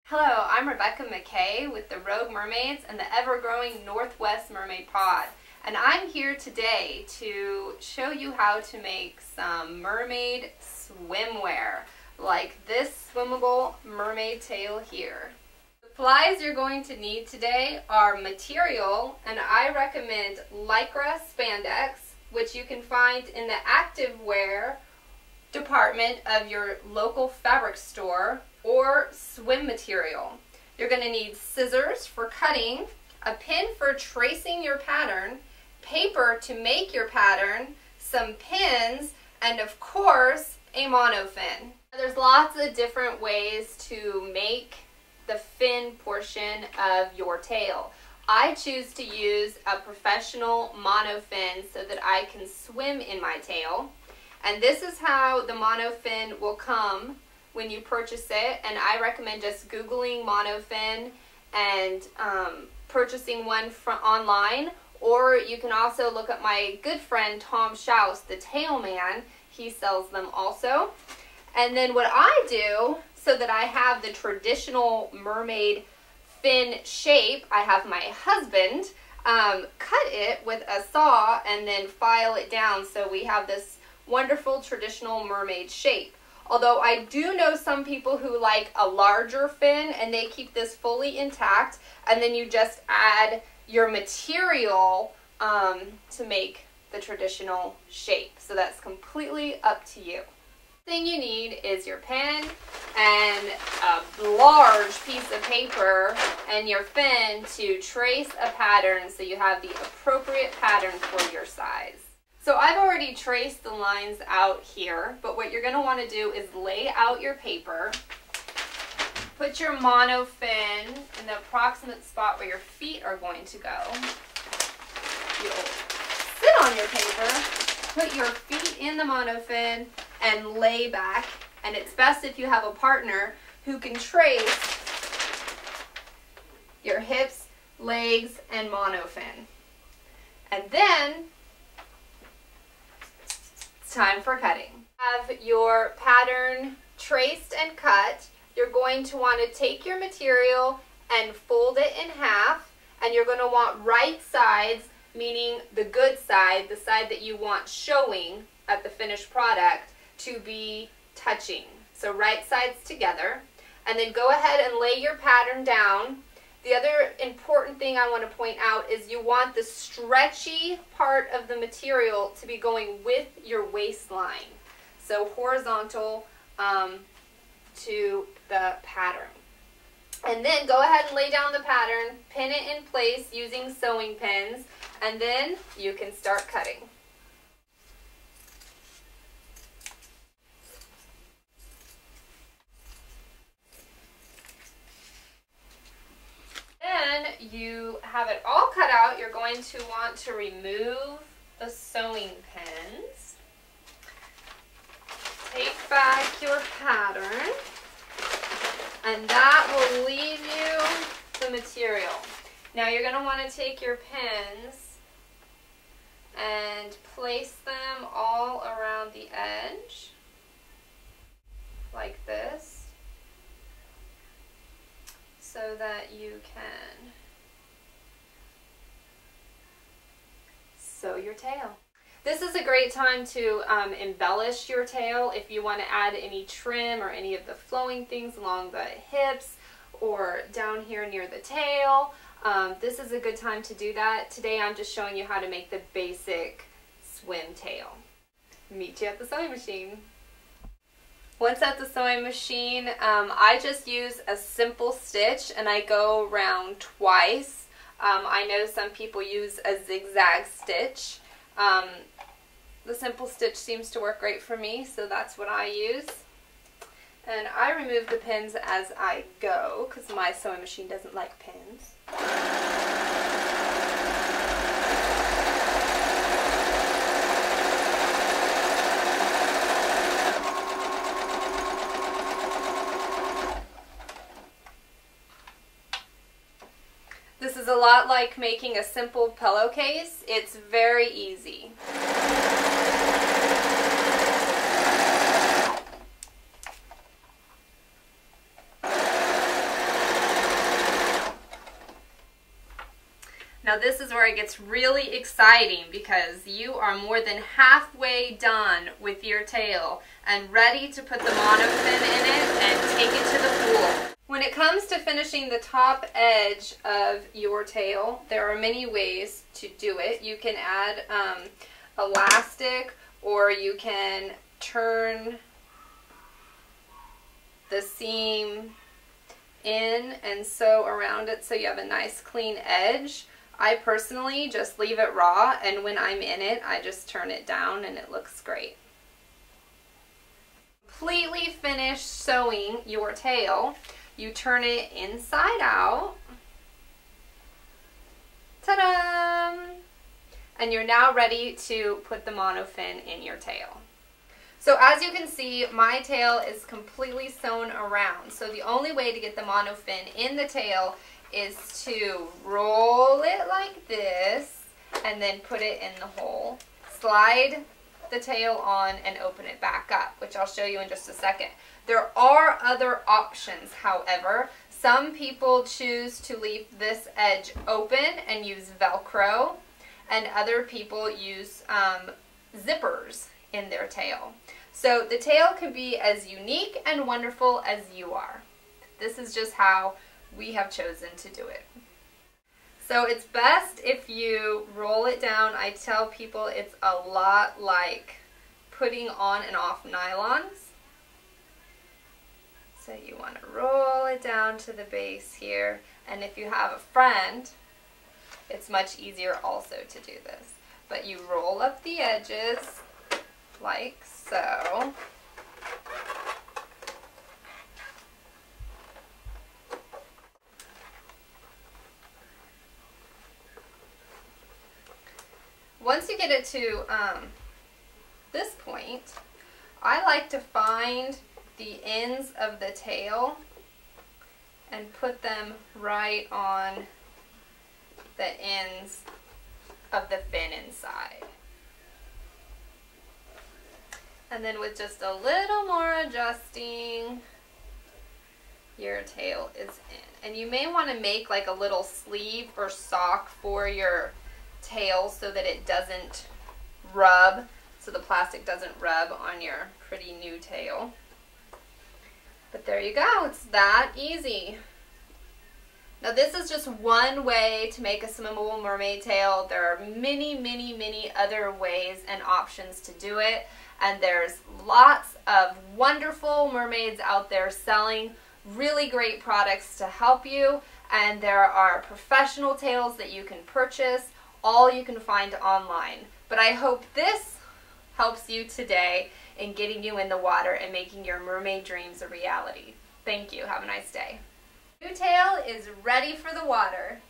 Hello, I'm MacKay with the Rogue Mermaids and the ever-growing Northwest Mermaid Pod. And I'm here today to show you how to make some mermaid swimwear, like this swimmable mermaid tail here. The supplies you're going to need today are material, and I recommend Lycra spandex, which you can find in the activewear department of your local fabric store, or swim material. You're going to need scissors for cutting, a pin for tracing your pattern, paper to make your pattern, some pins, and of course a monofin. There's lots of different ways to make the fin portion of your tail. I choose to use a professional monofin so that I can swim in my tail. And this is how the monofin will come when you purchase it, and I recommend just Googling monofin and purchasing one from online, or you can also look at my good friend Thome Shouse, the tail man. He sells them also. And then what I do, so that I have the traditional mermaid fin shape, I have my husband cut it with a saw and then file it down so we have this wonderful traditional mermaid shape. Although I do know some people who like a larger fin and they keep this fully intact, and then you just add your material to make the traditional shape. So that's completely up to you. The thing you need is your pen and a large piece of paper and your fin to trace a pattern so you have the appropriate pattern for your size. So I've already traced the lines out here, but what you're going to want to do is lay out your paper, put your monofin in the approximate spot where your feet are going to go. You'll sit on your paper, put your feet in the monofin, and lay back. And it's best if you have a partner who can trace your hips, legs, and monofin. And then time for cutting. Have your pattern traced and cut. You're going to want to take your material and fold it in half, and you're going to want right sides, meaning the good side, the side that you want showing at the finished product, to be touching. So right sides together, and then go ahead and lay your pattern down. The other important thing I want to point out is you want the stretchy part of the material to be going with your waistline. So horizontal to the pattern. And then go ahead and lay down the pattern, pin it in place using sewing pins, and then you can start cutting. Then you have it all cut out. You're going to want to remove the sewing pins. Take back your pattern, and that will leave you the material. Now you're going to want to take your pins and place them all around the edge, like this, so that you can sew your tail. This is a great time to embellish your tail if you want to add any trim or any of the flowing things along the hips or down here near the tail. This is a good time to do that. Today I'm just showing you how to make the basic swim tail. Meet you at the sewing machine. Once at the sewing machine, I just use a simple stitch and I go around twice. I know some people use a zigzag stitch. The simple stitch seems to work great for me, so that's what I use. And I remove the pins as I go because my sewing machine doesn't like pins. This is a lot like making a simple pillowcase. It's very easy. Now this is where it gets really exciting because you are more than halfway done with your tail and ready to put the monofin in it and take it to the pool. When it comes to finishing the top edge of your tail, there are many ways to do it. You can add elastic, or you can turn the seam in and sew around it so you have a nice clean edge. I personally just leave it raw, and when I'm in it, I just turn it down and it looks great. Completely finish sewing your tail, you turn it inside out. Ta-da! And you're now ready to put the monofin in your tail. So as you can see, my tail is completely sewn around. So the only way to get the monofin in the tail is to roll it like this and then put it in the hole. Slide the tail on and open it back up, which I'll show you in just a second. There are other options, however. Some people choose to leave this edge open and use Velcro, and other people use zippers in their tail. So the tail can be as unique and wonderful as you are. This is just how we have chosen to do it. So it's best if you roll it down. I tell people it's a lot like putting on and off nylons. So you want to roll it down to the base here, and if you have a friend, it's much easier also to do this. But you roll up the edges like so. Once you get it to this point, I like to find the ends of the tail and put them right on the ends of the fin inside. And then with just a little more adjusting, your tail is in. And you may want to make like a little sleeve or sock for your tail so that it doesn't rub, so the plastic doesn't rub on your pretty new tail. But there you go, it's that easy. Now this is just one way to make a swimmable mermaid tail. There are many, many, many other ways and options to do it. And there's lots of wonderful mermaids out there selling really great products to help you. And there are professional tails that you can purchase. All you can find online. But I hope this helps you today in getting you in the water and making your mermaid dreams a reality. Thank you. Have a nice day. New tail is ready for the water.